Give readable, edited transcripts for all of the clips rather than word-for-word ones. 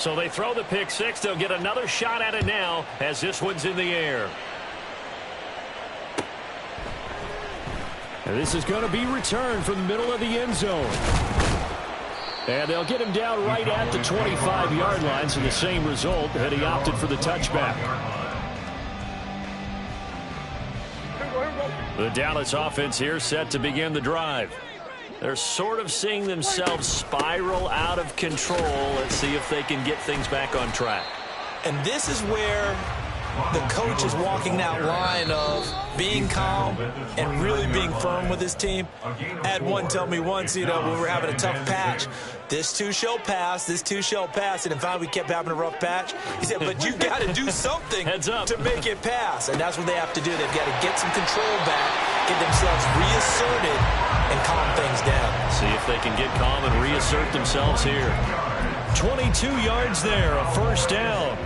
So they throw the pick six. They'll get another shot at it now as this one's in the air. And this is going to be returned from the middle of the end zone. And they'll get him down right at the 25-yard line, so the same result, and he opted for the touchback. The Dallas offense here set to begin the drive. They're sort of seeing themselves spiral out of control. Let's see if they can get things back on track. And this is where the coach is walking that line of being calm and really being firm with his team. I had one tell me once, when we were having a tough patch, this too shall pass, this too shall pass. And in fact, we kept having a rough patch. He said, but you got to do something to make it pass. And that's what they have to do. They've got to get some control back, get themselves reasserted, and calm things down. See if they can get calm and reassert themselves here. 22 yards there, a first down.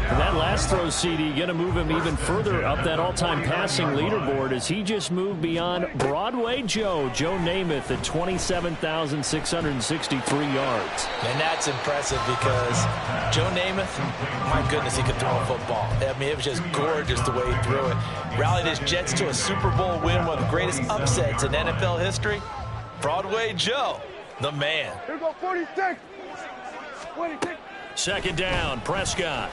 And that last throw, CD, going to move him even further up that all-time passing leaderboard as he just moved beyond Broadway Joe Namath at 27,663 yards. And that's impressive because Joe Namath, my goodness, he could throw a football. I mean, it was just gorgeous the way he threw it. Rallied his Jets to a Super Bowl win, one of the greatest upsets in NFL history. Broadway Joe, the man. Here go 46. 26. Second down, Prescott.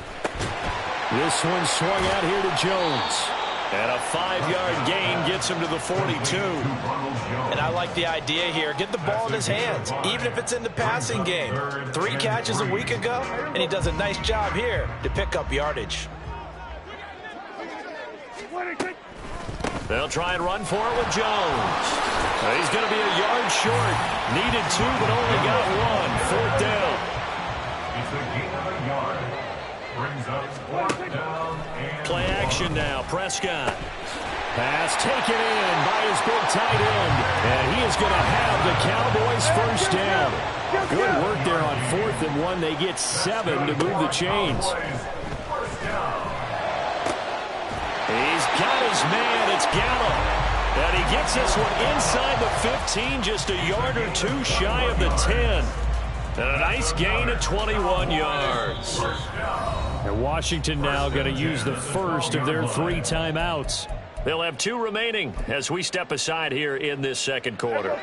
This one swung out here to Jones. And a 5-yard gain gets him to the 42. And I like the idea here. Get the ball in his hands, even if it's in the passing game. 3 catches a week ago, and he does a nice job here to pick up yardage. They'll try and run for it with Jones. He's going to be a yard short. Needed 2, but only got 1. 4th down. Play action now. Prescott. Pass taken in by his big tight end. And he is going to have the Cowboys first down. Good work there on 4th and 1. They get 7 to move the chains. He's got his man. It's Gallup. And he gets this one inside the 15, just a yard or 2 shy of the 10. And a nice gain of 21 yards. And Washington now going to use the first of their 3 timeouts. They'll have 2 remaining as we step aside here in this second quarter.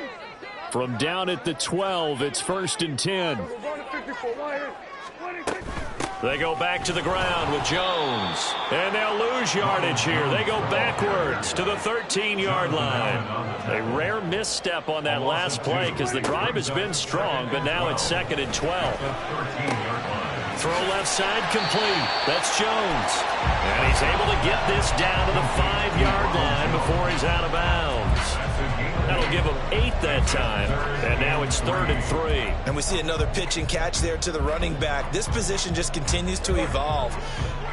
From down at the 12, it's 1st and 10. They go back to the ground with Jones. And they'll lose yardage here. They go backwards to the 13-yard line. A rare misstep on that last play because the drive has been strong, but now it's 2nd and 12. Throw left side complete. That's Jones. And he's able to get this down to the 5-yard line before he's out of bounds. That'll give him 8 that time. And now it's 3rd and 3. And we see another pitch and catch there to the running back. This position just continues to evolve.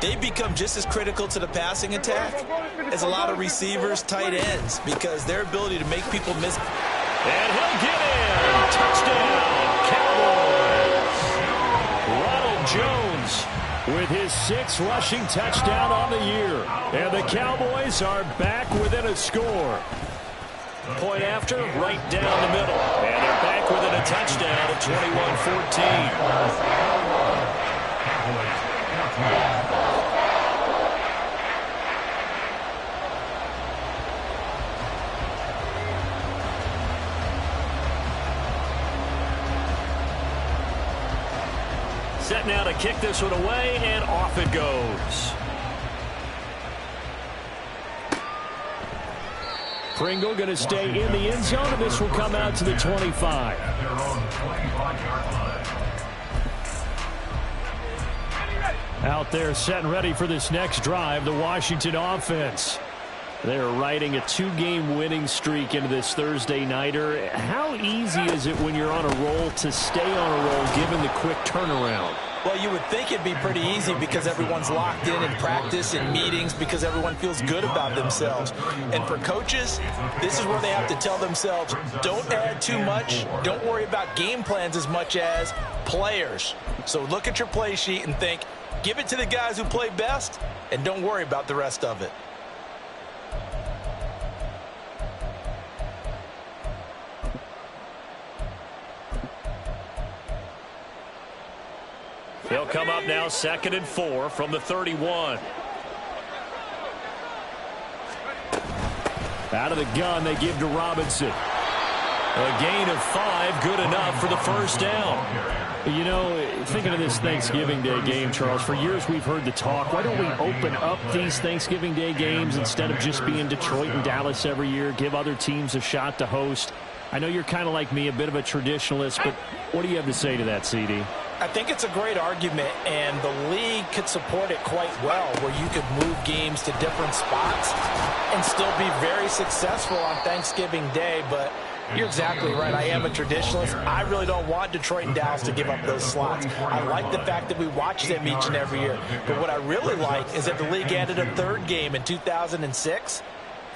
They become just as critical to the passing attack as a lot of receivers, tight ends, because their ability to make people miss. And he'll get in. Touchdown, Cowboys. Ronald Jones with his 6th rushing touchdown on the year. And the Cowboys are back within a score. Point after, right down the middle. And they're back within a touchdown at 21-14. Set now to kick this one away, and off it goes. Pringle going to stay in the end zone, and this will come out to the 25. Out there set and ready for this next drive, the Washington offense. They're riding a 2-game winning streak into this Thursday nighter. How easy is it when you're on a roll to stay on a roll given the quick turnaround? Well, you would think it'd be pretty easy because everyone's locked in practice and meetings because everyone feels good about themselves. And for coaches, this is where they have to tell themselves, don't add too much. Don't worry about game plans as much as players. So look at your play sheet and think, give it to the guys who play best, and don't worry about the rest of it. They'll come up now 2nd and 4 from the 31. Out of the gun, they give to Robinson. A gain of 5, good enough for the first down. You know, thinking of this Thanksgiving Day game, Charles, for years we've heard the talk, why don't we open up these Thanksgiving Day games instead of just being Detroit and Dallas every year, give other teams a shot to host? I know you're kind of like me, a bit of a traditionalist, but what do you have to say to that, CD? I think it's a great argument, and the league could support it quite well, where you could move games to different spots and still be very successful on Thanksgiving Day. But you're exactly right. I am a traditionalist. I really don't want Detroit and Dallas to give up those slots. I like the fact that we watch them each and every year. But what I really like is that the league added a third game in 2006.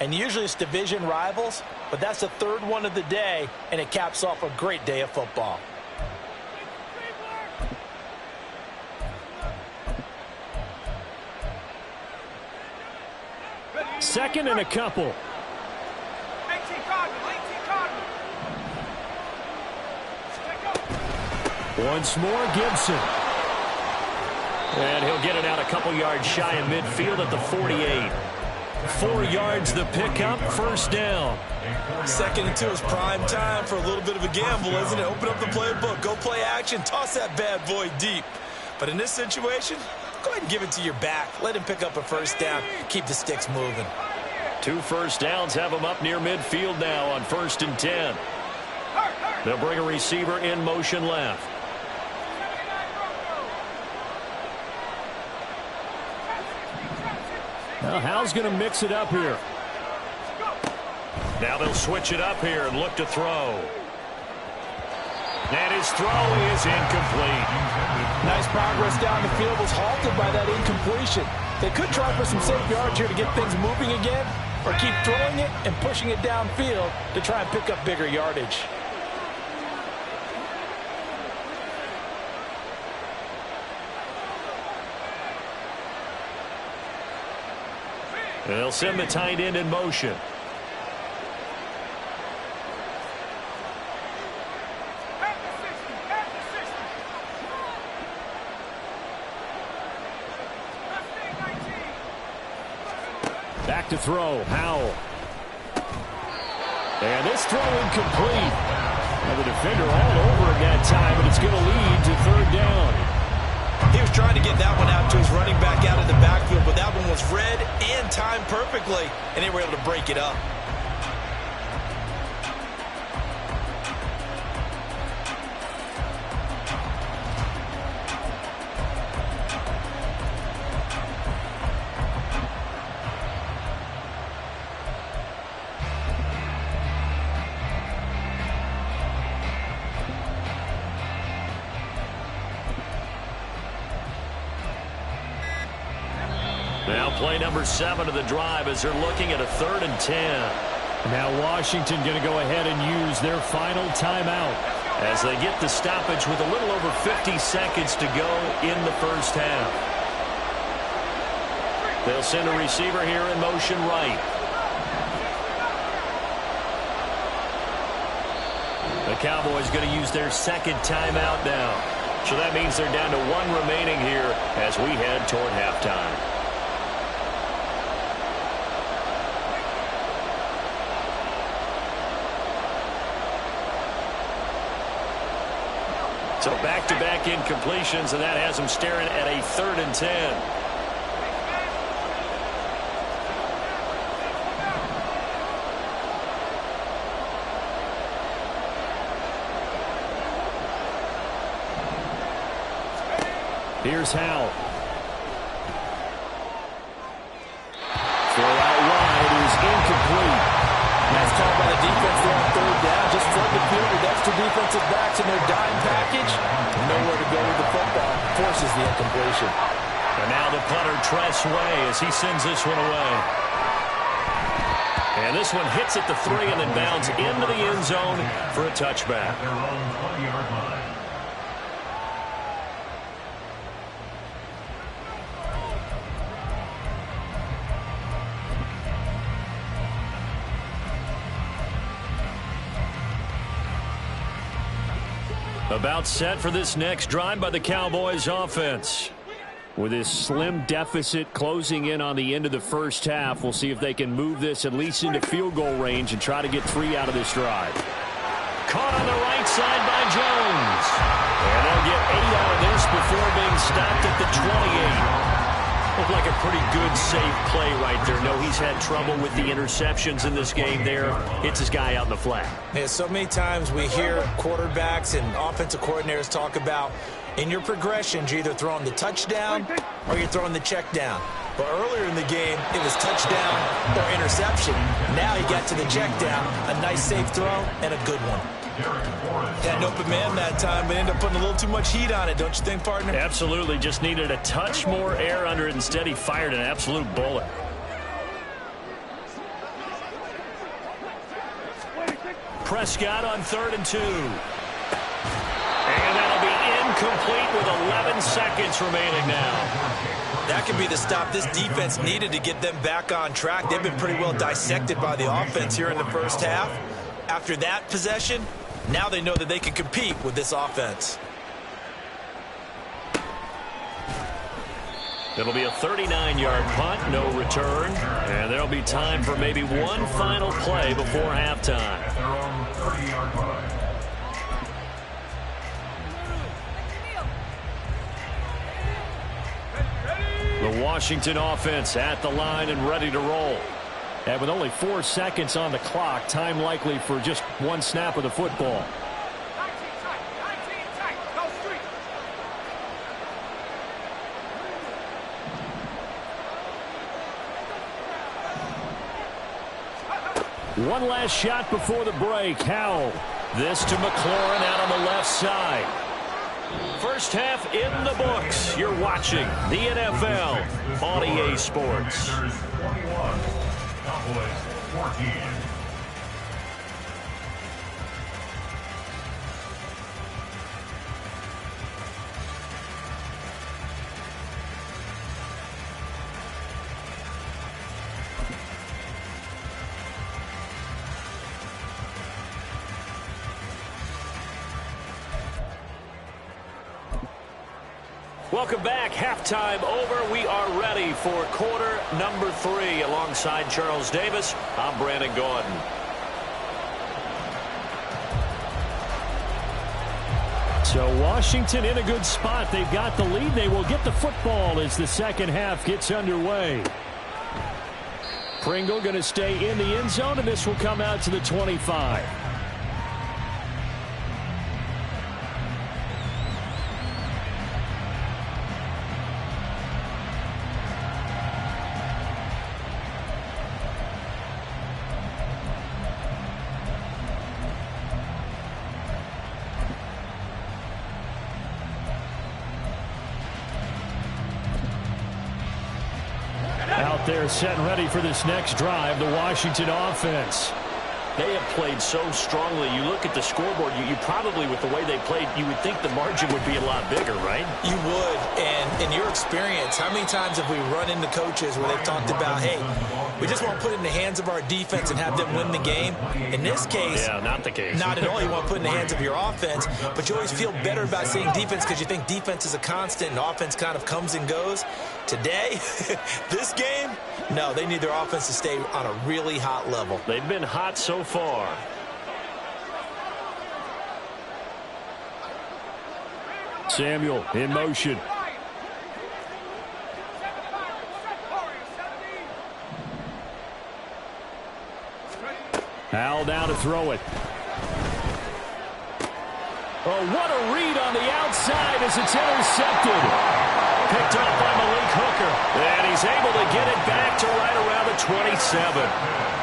And usually it's division rivals, but that's the third one of the day, and it caps off a great day of football. Second and a couple. Once more, Gibson. And he'll get it out a couple yards shy of midfield at the 48. 4 yards the pickup, first down. 2nd and 2 is prime time for a little bit of a gamble, isn't it? Open up the playbook, go play action, toss that bad boy deep. But in this situation, go ahead and give it to your back. Let him pick up a first down. Keep the sticks moving. 2 first downs have him up near midfield now on 1st and 10. They'll bring a receiver in motion left. Well, Hal's going to mix it up here. Now they'll switch it up here and look to throw. And his throw is incomplete. Nice progress down the field, was halted by that incompletion. They could try for some safe yards here to get things moving again, or keep throwing it and pushing it downfield to try and pick up bigger yardage. They'll send the tight end in motion. Back to throw, Howell. And this throw incomplete. Now the defender all over him that time, but it's going to lead to 3rd down. He was trying to get that one out to his running back out of the backfield, but that one was read and timed perfectly, and they were able to break it up. Now play number 7 of the drive as they're looking at a 3rd and 10. Now Washington going to go ahead and use their final timeout. As they get the stoppage with a little over 50 seconds to go in the first half. They'll send a receiver here in motion right. The Cowboys going to use their 2nd timeout now. So that means they're down to 1 remaining here as we head toward halftime. So back-to-back incompletions, and that has them staring at a 3rd and 10. Here's Howell. Throw out wide is incomplete. Nice call by the defense there on 3rd down. Just flood the field with extra defensive backs in their dime package. Nowhere to go with the football. Forces the incompletion. And now the punter Tress Way as he sends this one away. And this one hits at the 3 and then bounds into the end zone for a touchback. About set for this next drive by the Cowboys offense. With this slim deficit closing in on the end of the first half, we'll see if they can move this at least into field goal range and try to get 3 out of this drive. Caught on the right side by Jones. And they'll get 8 out of this before being stopped at the 28. Looked like a pretty good, safe play right there. No, he's had trouble with the interceptions in this game there. Hits his guy out in the flat. Yeah, so many times we hear quarterbacks and offensive coordinators talk about in your progressions, you're either throwing the touchdown or you're throwing the check down. But earlier in the game, it was touchdown or interception. Now he got to the check down, a nice safe throw, and a good one. Had an open man that time, but ended up putting a little too much heat on it, don't you think, partner? Absolutely. Just needed a touch more air under it. Instead, he fired an absolute bullet. Prescott on 3rd and 2. And that'll be incomplete with 11 seconds remaining now. That could be the stop this defense needed to get them back on track. They've been pretty well dissected by the offense here in the first half. After that possession, now they know that they can compete with this offense. It'll be a 39-yard punt, no return. And there'll be time for maybe one final play before halftime. The Washington offense at the line and ready to roll. And with only 4 seconds on the clock, time likely for just one snap of the football. One last shot before the break. Howell. This to McLaurin out on the left side. First half in the books. You're watching the NFL on EA Sports. Welcome back. Halftime over. We are ready for quarter number 3. Alongside Charles Davis, I'm Brandon Gordon. So Washington in a good spot. They've got the lead. They will get the football as the second half gets underway. Pringle going to stay in the end zone, and this will come out to the 25. Out there set and ready for this next drive, the Washington offense. They have played so strongly. You look at the scoreboard, you probably, with the way they played, you would think the margin would be a lot bigger, right? You would. And in your experience, how many times have we run into coaches where they've talked about, hey, we just want to put it in the hands of our defense and have them win the game? In this case, yeah, not the case. Not at all. You want to put it in the hands of your offense, but you always feel better about seeing defense because you think defense is a constant and offense kind of comes and goes. Today, this game, no, they need their offense to stay on a really hot level. They've been hot so far. Samuel in motion. Howell down to throw it. Oh, what a read on the outside as it's intercepted. Picked off by Malik Hooker. And he's able to get it back to right around the 27.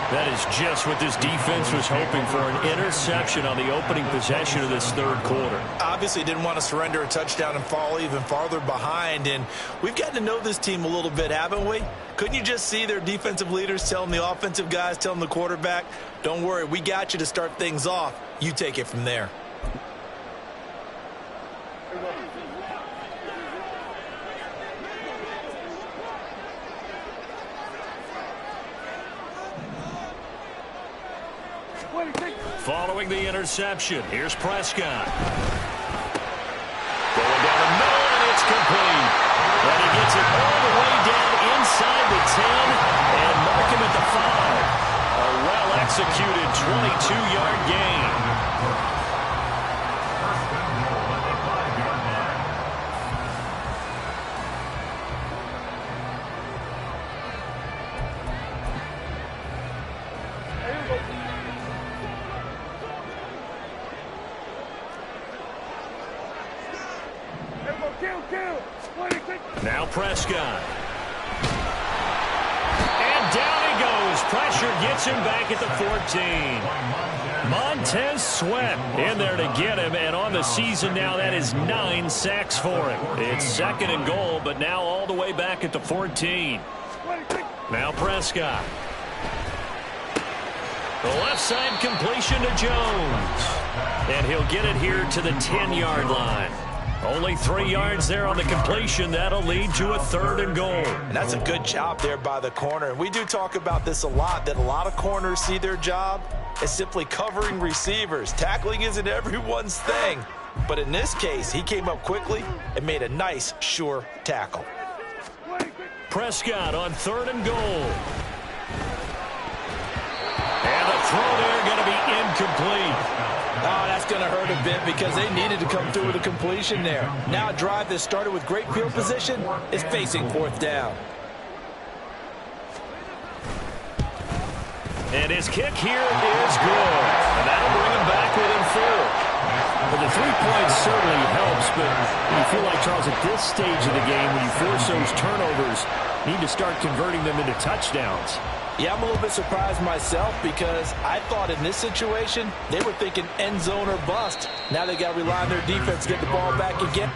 That is just what this defense was hoping for, an interception on the opening possession of this third quarter. Obviously didn't want to surrender a touchdown and fall even farther behind. And we've gotten to know this team a little bit, haven't we? Couldn't you just see their defensive leaders telling the offensive guys, telling the quarterback, don't worry, we got you to start things off. You take it from there. Following the interception, here's Prescott. Kill. 26. Now Prescott. And down he goes. Pressure gets him back at the 14. Montez Sweat in there to get him, and on the season now, that is 9 sacks for him. It's 2nd and goal, but now all the way back at the 14. 26. Now Prescott. The left side completion to Jones. And he'll get it here to the 10-yard line. Only 3 yards there on the completion. That'll lead to a 3rd and goal. And that's a good job there by the corner. And we do talk about this a lot, that a lot of corners see their job as simply covering receivers. Tackling isn't everyone's thing. But in this case, he came up quickly and made a nice, sure tackle. 26. Prescott on 3rd and goal. And the throw there going to be incomplete. Oh, that's going to hurt a bit because they needed to come through with a completion there. Now a drive that started with great field position is facing 4th down. And his kick here is good. And that'll bring him back within 4. Well, the 3 points certainly helps, but you feel like, Charles, at this stage of the game, when you force those turnovers, you need to start converting them into touchdowns. Yeah, I'm a little bit surprised myself because I thought in this situation, they were thinking end zone or bust. Now they got to rely on their defense to get the ball back again.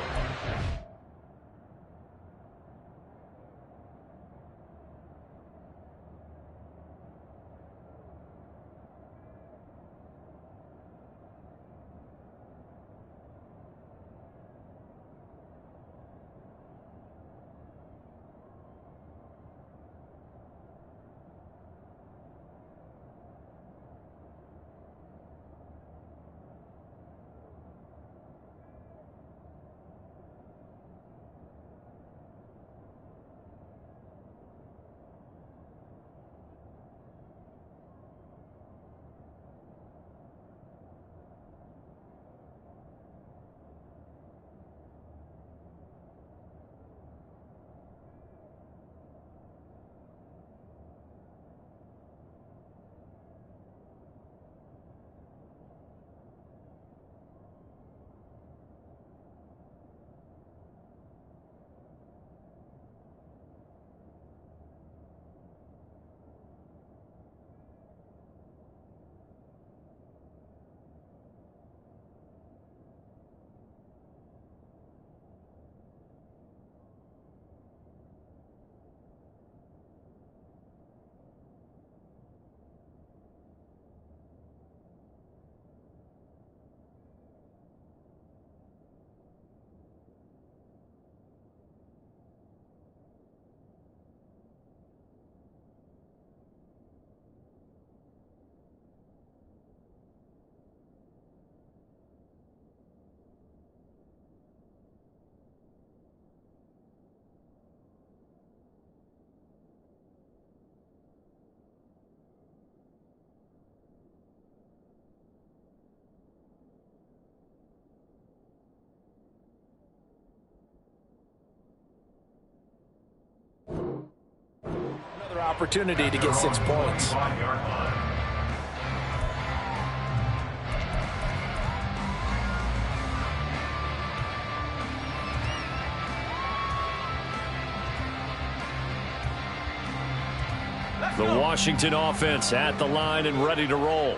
Opportunity to get 6 points. The Washington offense at the line and ready to roll.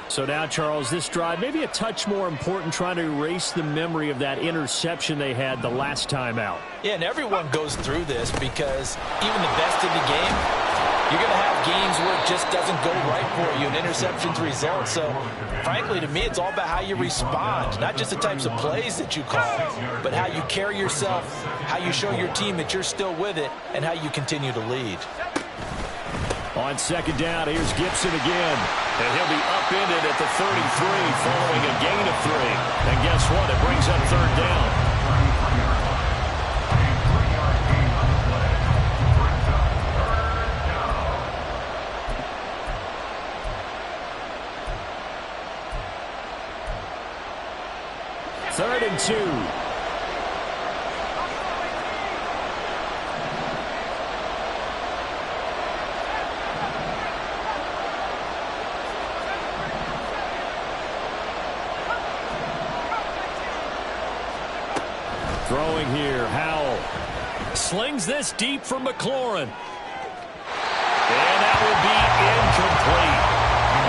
So now, Charles, this drive maybe a touch more important, trying to erase the memory of that interception they had the last time out. Yeah, and everyone goes through this because even the best in the game, you're going to have games where it just doesn't go right for you, and interceptions result. So, frankly, to me, it's all about how you respond, not just the types of plays that you call, but how you carry yourself, how you show your team that you're still with it, and how you continue to lead. On 2nd down, here's Gibson again. And he'll be upended at the 33 following a gain of 3. And guess what? It brings up 3rd down. Third and 2. Throwing here, Howell. Slings this deep for McLaurin. And that will be incomplete.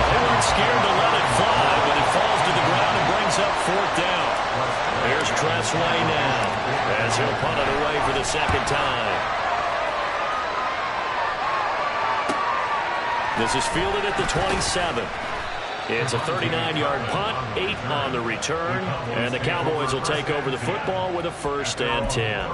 They weren't scared to let it fly, but it falls to the ground and brings up 4th down. Here's Tressway now, as he'll punt it away for the second time. This is fielded at the 27. It's a 39-yard punt, 8 on the return, and the Cowboys will take over the football with a 1st and 10.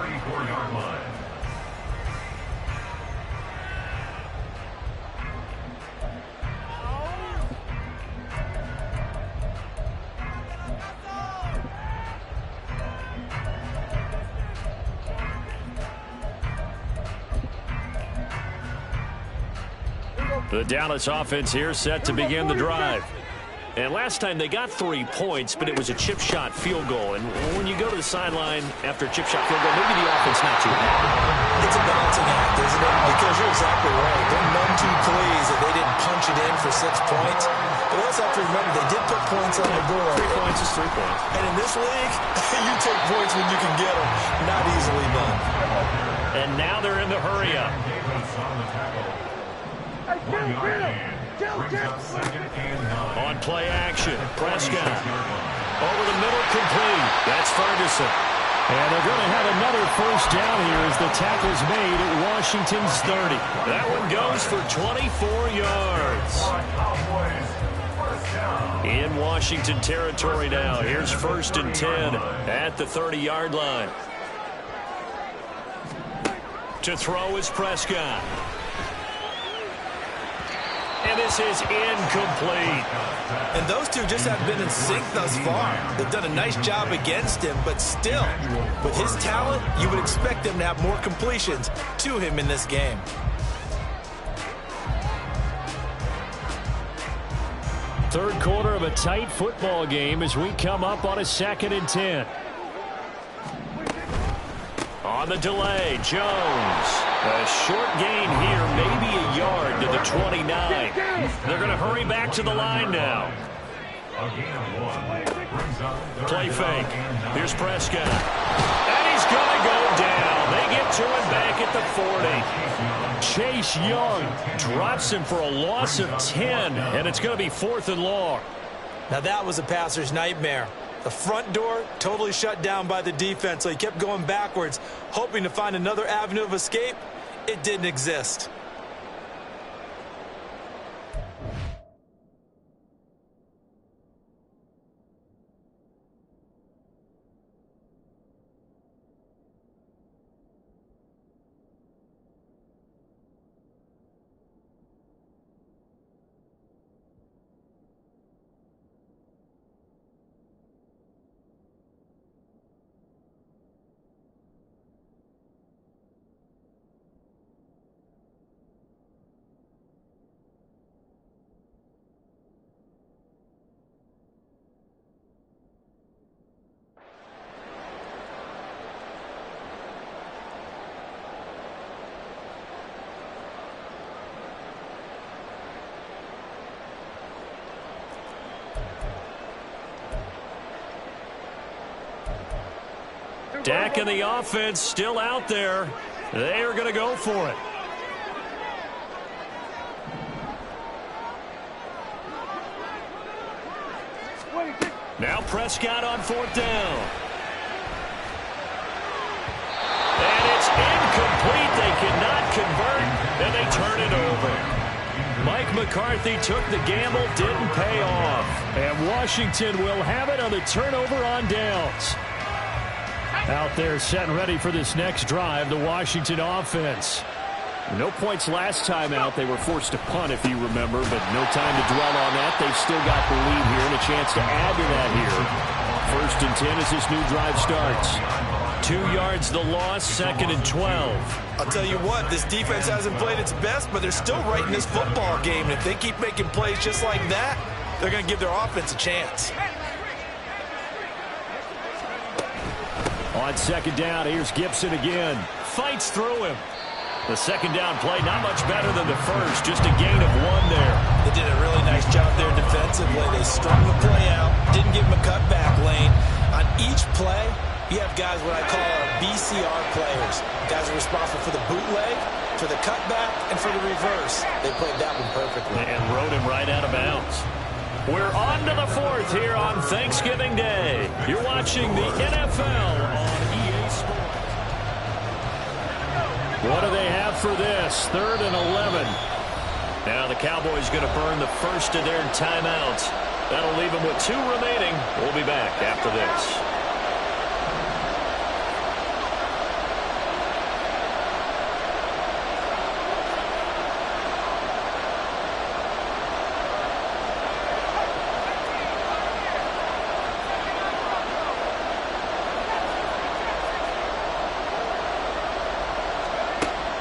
The Dallas offense here set to begin the drive. And last time they got 3 points, but it was a chip shot field goal. And when you go to the sideline after a chip shot field goal, maybe the offense not too happy. It's a balancing act, isn't it? Because you're exactly right. They're none too pleased that they didn't punch it in for 6 points. But also have to remember, they did put points on the board. 3 points is 3 points. And in this league, you take points when you can get them. Not easily done. And now they're in the hurry-up. On play action, Prescott. Over the middle, complete. That's Ferguson. And they're going to have another 1st down here as the tackle's made at Washington's 30. That one goes for 24 yards. In Washington territory now. Here's 1st and 10 at the 30-yard line. To throw is Prescott. And this is incomplete. And those two just have been in sync thus far. They've done a nice job against him, but still, with his talent, you would expect him to have more completions to him in this game. Third quarter of a tight football game as we come up on a 2nd and 10. On the delay, Jones. A short gain here, maybe a yard to the 29. They're going to hurry back to the line now. Play fake. Here's Prescott. And he's going to go down. They get to him back at the 40. Chase Young drops him for a loss of 10, and it's going to be 4th and long. Now that was a passer's nightmare. The front door totally shut down by the defense, so he kept going backwards, hoping to find another avenue of escape. It didn't exist. Dak and the offense still out there. They are going to go for it. Now Prescott on 4th down. And it's incomplete. They cannot convert, and they turn it over. Mike McCarthy took the gamble, didn't pay off. And Washington will have it on the turnover on downs. Out there set and ready for this next drive, the Washington offense. No points last time out. They were forced to punt, if you remember, but no time to dwell on that. They've still got the lead here and a chance to add to that here. 1st and 10 as this new drive starts. 2 yards the loss, 2nd and 12. I'll tell you what, this defense hasn't played its best, but they're still right in this football game. And if they keep making plays just like that, they're going to give their offense a chance. On 2nd down, here's Gibson again. Fights through him. The 2nd down play, not much better than the first. Just a gain of 1 there. They did a really nice job there defensively. They strung the play out, didn't give him a cutback lane. On each play, you have guys what I call our BCR players. Guys are responsible for the bootleg, for the cutback, and for the reverse. They played that one perfectly. And rode him right out of bounds. We're on to the fourth here on Thanksgiving Day. You're watching the NFL on EA Sports. What do they have for this? 3rd and 11. Now the Cowboys going to burn the first of their timeouts. That'll leave them with 2 remaining. We'll be back after this.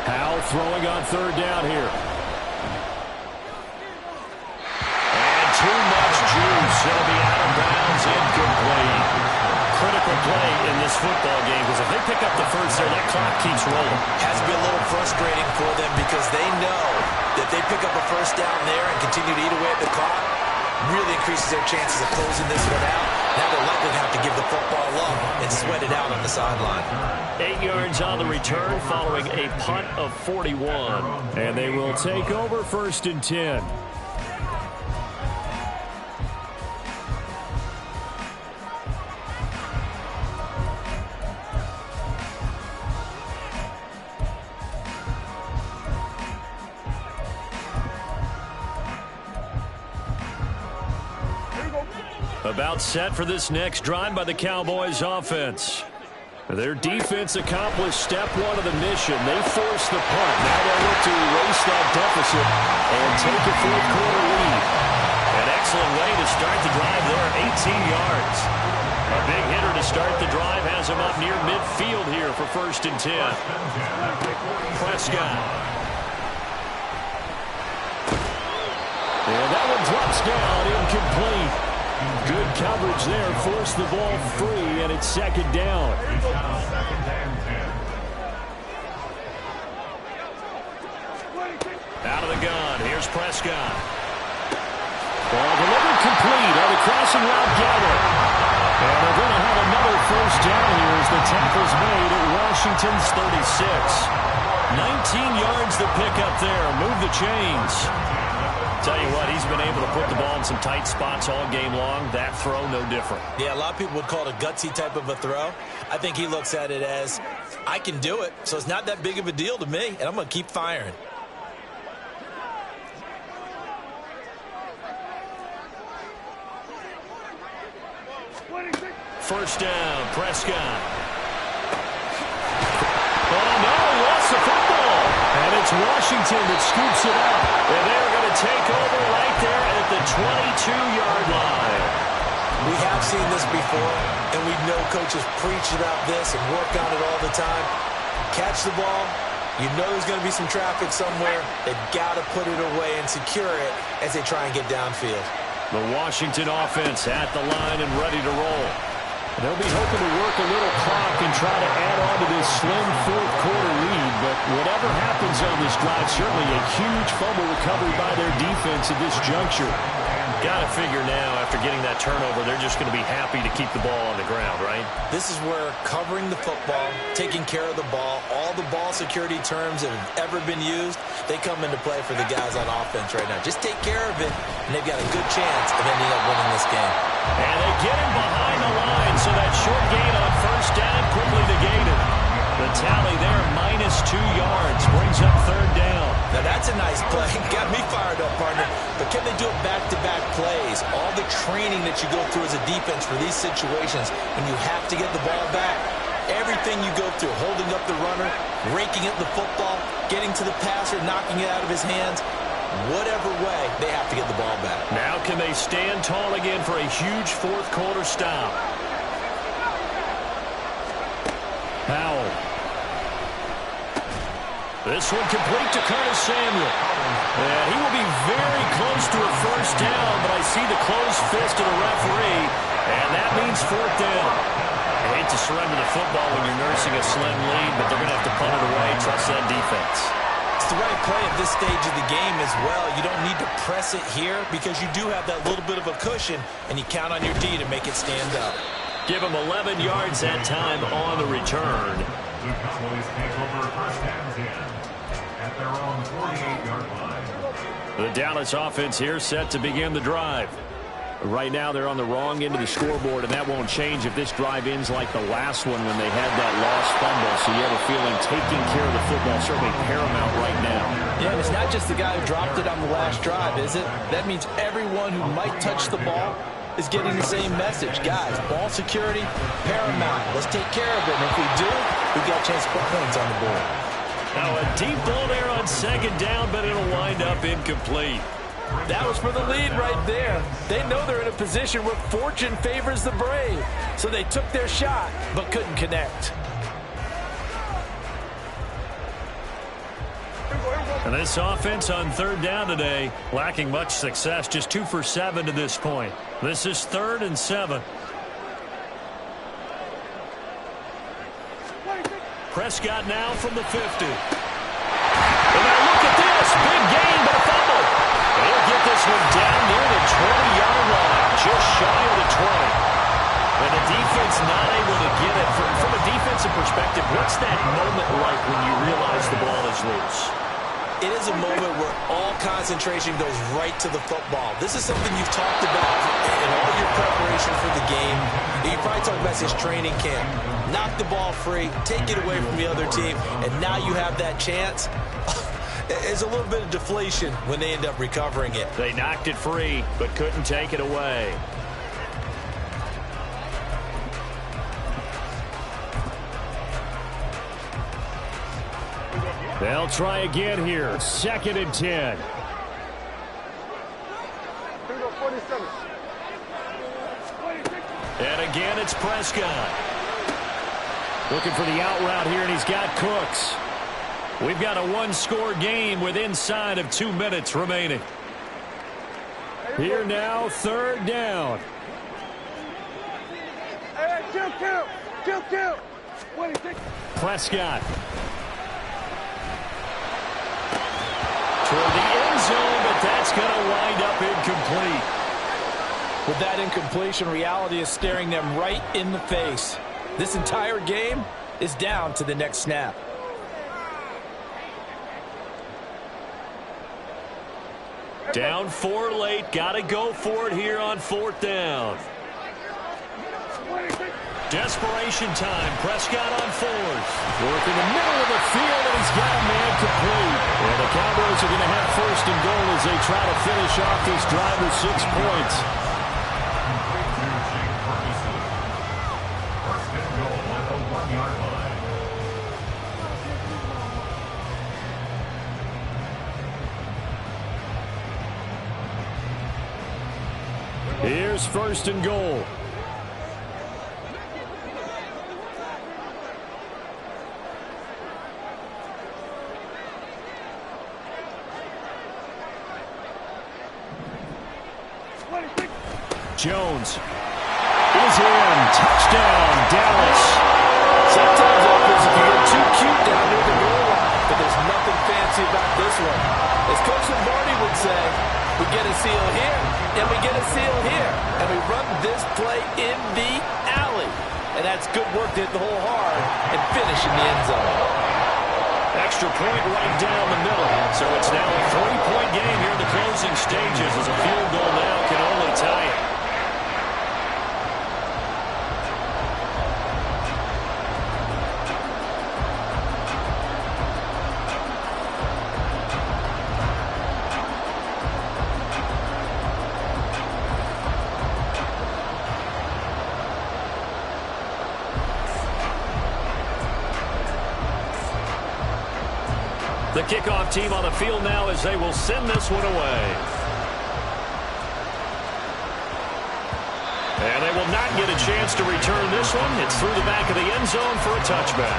Howell throwing on 3rd down here. And too much juice. It'll be out of bounds, incomplete. Critical play in this football game because if they pick up the first there, that clock keeps rolling. Has to be a little frustrating for them because they know that they pick up a first down there and continue to eat away at the clock, really increases their chances of closing this one out. Now they're likely to have to give the football up and sweat it out on the sideline. 8 yards on the return following a punt of 41. And they will take over 1st and 10. About set for this next drive by the Cowboys offense. Their defense accomplished step 1 of the mission. They forced the punt. Now they'll look to erase that deficit and take a 4th quarter lead. An excellent way to start the drive there, 18 yards. A big hitter to start the drive has him up near midfield here for 1st and 10. Prescott. And that one drops down, incomplete. Good coverage there, forced the ball free, and it's 2nd down. Out of the gun, here's Prescott. Ball delivered complete on the crossing route gather. And they're going to have another first down here as the tackle's made at Washington's 36. 19 yards to pick up there. Move the chains. Tell you what, he's been able to put the ball in some tight spots all game long. That throw, no different. Yeah, a lot of people would call it a gutsy type of a throw. I think he looks at it as, I can do it, so it's not that big of a deal to me, and I'm going to keep firing. First down, Prescott. Oh, no, lost the football. And it's Washington that scoops it up. And they're going to take over right there at the 22-yard line. We have seen this before, and we know coaches preach about this and work on it all the time. Catch the ball. You know there's going to be some traffic somewhere. They've got to put it away and secure it as they try and get downfield. The Washington offense at the line and ready to roll. They'll be hoping to work a little clock and try to add on to this slim 4th quarter lead. But whatever happens on this drive, certainly a huge fumble recovery by their defense at this juncture. Got to figure now, after getting that turnover, they're just going to be happy to keep the ball on the ground, right? This is where covering the football, taking care of the ball, all the ball security terms that have ever been used, they come into play for the guys on offense right now. Just take care of it, and they've got a good chance of ending up winning this game. And they get him behind the line, so that short gain on 1st down quickly negated. The tally there, -2 yards, brings up 3rd down. Now that's a nice play. Got me fired up, partner. But can they do it back-to-back plays? All the training that you go through as a defense for these situations when you have to get the ball back, everything you go through, holding up the runner, raking at the football, getting to the passer, knocking it out of his hands, whatever way, they have to get the ball back. Now can they stand tall again for a huge 4th quarter stop? Howell. This one complete to Curtis Samuel. And he will be very close to a first down, but I see the closed fist of the referee, and that means 4th down. I hate to surrender the football when you're nursing a slim lead, but they're going to have to punt it away, trust that defense. It's the right play at this stage of the game as well. You don't need to press it here because you do have that little bit of a cushion, and you count on your D to make it stand up. Give him 11 yards that time on the return. The Cowboys take over first and 10 at their own 48-yard line. The Dallas offense here set to begin the drive. Right now they're on the wrong end of the scoreboard, and that won't change if this drive ends like the last one when they had that lost fumble. So you have a feeling taking care of the football certainly paramount right now. Yeah, and it's not just the guy who dropped it on the last drive, is it? That means everyone who might touch the ball is getting the same message. Guys, ball security, paramount. Let's take care of it. And if we do, we've got a chance to put points on the board. Now a deep ball there on second down, but it'll wind up incomplete. That was for the lead right there. They know they're in a position where fortune favors the brave. So they took their shot, but couldn't connect. And this offense on third down today, lacking much success, just 2 for 7 to this point. This is 3rd and 7. Prescott now from the 50. And now look at this, big gain, but a fumble. They'll get this one down near the 20-yard line, just shy of the 20. And the defense not able to get it. From a defensive perspective, what's that moment like when you realize the ball is loose? It is a moment where all concentration goes right to the football. This is something you've talked about in all your preparation for the game. You probably talked about this training camp. Knock the ball free, take it away from the other team, and now you have that chance. There's a little bit of deflation when they end up recovering it. They knocked it free, but couldn't take it away. They'll try again here. 2nd and 10. 47. And again, it's Prescott. Looking for the out route here, and he's got Cooks. We've got a one-score game with inside of 2 minutes remaining. Here now, 3rd down. Hey, kill. 26. Prescott. Toward the end zone, but that's going to wind up incomplete. With that incompletion, reality is staring them right in the face. This entire game is down to the next snap. Down 4 late. Got to go for it here on 4th down. Desperation time. Prescott on 4th. Work in the middle of the field, and he's got a man complete. And the Cowboys are going to have 1st and goal as they try to finish off this drive with 6 points. First and goal at the 1-yard line. Here's 1st and goal. Jones is in. Touchdown, Dallas. Sometimes offense can get too cute down near the goal line, but there's nothing fancy about this one. As Coach Lombardi would say, we get a seal here, and we get a seal here, and we run this play in the alley. And that's good work to hit the hole hard and finish in the end zone. Extra point right down the middle. So it's now a 3-point game here in the closing stages as a field goal now can only tie it. The kickoff team on the field now as they will send this one away. And they will not get a chance to return this one. It's through the back of the end zone for a touchback.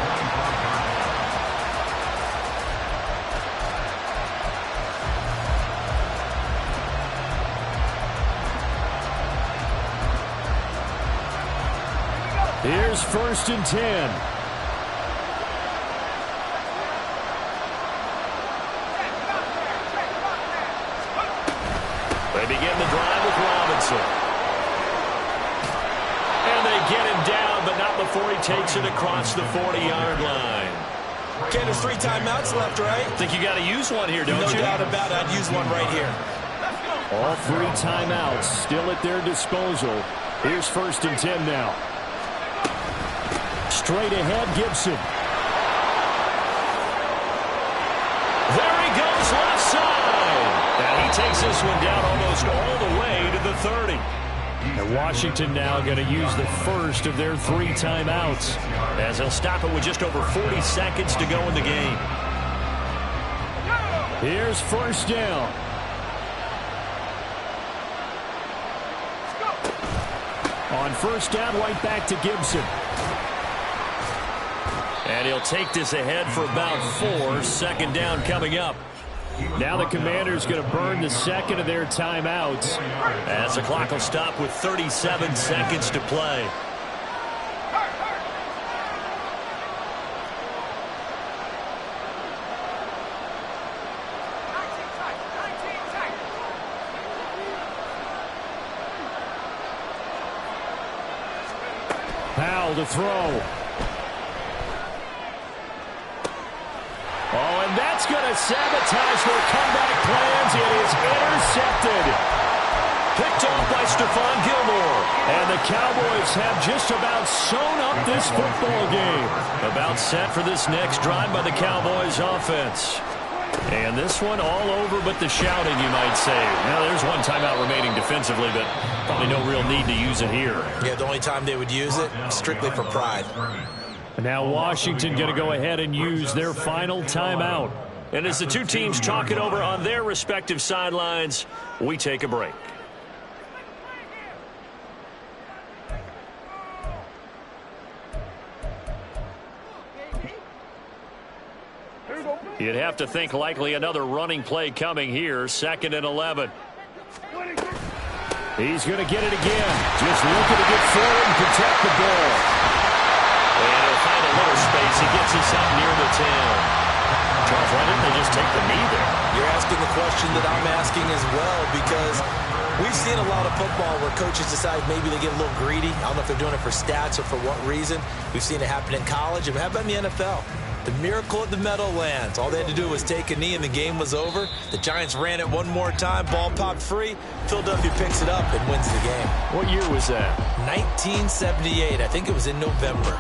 Here's 1st and 10. They begin the drive with Robinson. And they get him before he takes it across the 40-yard line. Okay, there's 3 timeouts left, right? Think you got to use one here, don't you? No doubt about it. I'd use one right here. All 3 timeouts still at their disposal. Here's 1st and 10 now. Straight ahead, Gibson. There he goes, left side. And he takes this one down almost all the way to the 30. And Washington now going to use the first of their 3 timeouts, as they'll stop it with just over 40 seconds to go in the game. Here's 1st down. On 1st down, right back to Gibson. And he'll take this ahead for about 4. 2nd down coming up. Now the Commanders going to burn the 2nd of their timeouts, as the clock will stop with 37 seconds to play. Powell to throw. Oh, and that's going to sabotage their comeback plans. It is intercepted. Picked off by Stephon Gilmore. And the Cowboys have just about sewn up this football game. About set for this next drive by the Cowboys offense. And this one all over but the shouting, you might say. Now, there's one timeout remaining defensively, but probably no real need to use it here. Yeah, the only time they would use it, strictly for pride. And now Washington going to go ahead and use their final timeout. And as the 2 teams talk it over on their respective sidelines, we take a break. You'd have to think likely another running play coming here. 2nd and 11. He's going to get it again. Just looking to get forward and protect the ball. And he'll find a little space. He gets us up near the 10. Charles, why didn't they just take the knee there? You're asking the question that I'm asking as well, because we've seen a lot of football where coaches decide maybe they get a little greedy. I don't know if they're doing it for stats or for what reason. We've seen it happen in college, and how about in the NFL? The miracle of the Meadowlands. All they had to do was take a knee and the game was over. The Giants ran it one more time. Ball popped free. Philadelphia picks it up and wins the game. What year was that? 1978. I think it was in November.